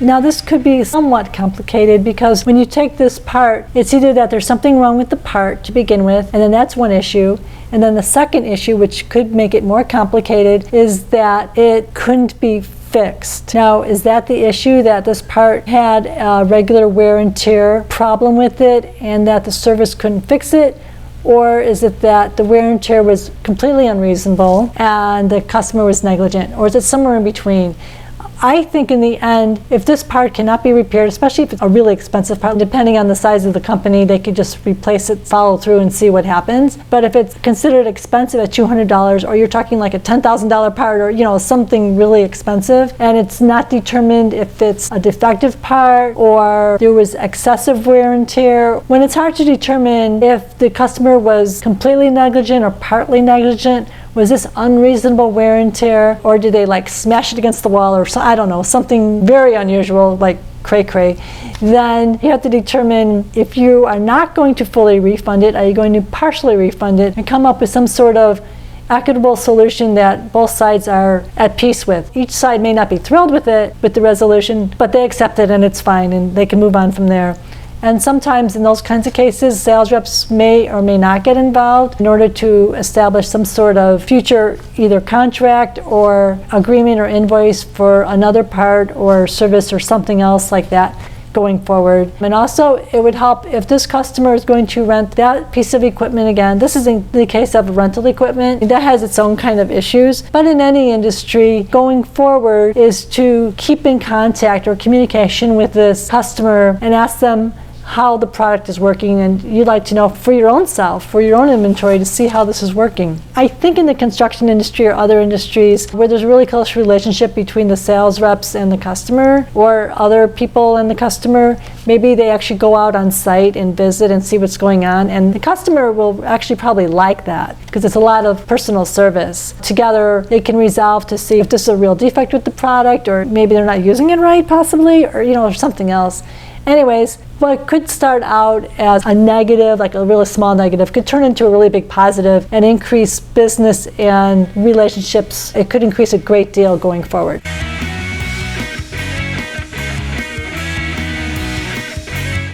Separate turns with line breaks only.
Now this could be somewhat complicated because when you take this part, it's either that there's something wrong with the part to begin with, and then that's one issue. And then the second issue, which could make it more complicated, is that it couldn't be fixed. Now, is that the issue, that this part had a regular wear and tear problem with it and that the service couldn't fix it? Or is it that the wear and tear was completely unreasonable and the customer was negligent? Or is it somewhere in between? I think in the end, if this part cannot be repaired, especially if it's a really expensive part, depending on the size of the company, they could just replace it, follow through, and see what happens. But if it's considered expensive at $200, or you're talking like a $10,000 part, or something really expensive, and it's not determined if it's a defective part or there was excessive wear and tear, when it's hard to determine if the customer was completely negligent or partly negligent, was this unreasonable wear and tear, or did they like smash it against the wall, or I don't know, something very unusual like cray-cray, then you have to determine if you are not going to fully refund it, are you going to partially refund it, and come up with some sort of equitable solution that both sides are at peace with. Each side may not be thrilled with it, with the resolution, but they accept it and it's fine and they can move on from there. And sometimes in those kinds of cases, sales reps may or may not get involved in order to establish some sort of future either contract or agreement or invoice for another part or service or something else like that going forward. And also, it would help if this customer is going to rent that piece of equipment again. This is in the case of rental equipment. That has its own kind of issues. But in any industry, going forward is to keep in contact or communication with this customer and ask them how the product is working, and you'd like to know for your own self, for your own inventory, to see how this is working. I think in the construction industry or other industries where there's a really close relationship between the sales reps and the customer, or other people and the customer, maybe they actually go out on site and visit and see what's going on, and the customer will actually probably like that because it's a lot of personal service. Together they can resolve to see if this is a real defect with the product, or maybe they're not using it right possibly, or something else. Anyways, what could start out as a negative, like a really small negative, could turn into a really big positive and increase business and relationships. It could increase a great deal going forward.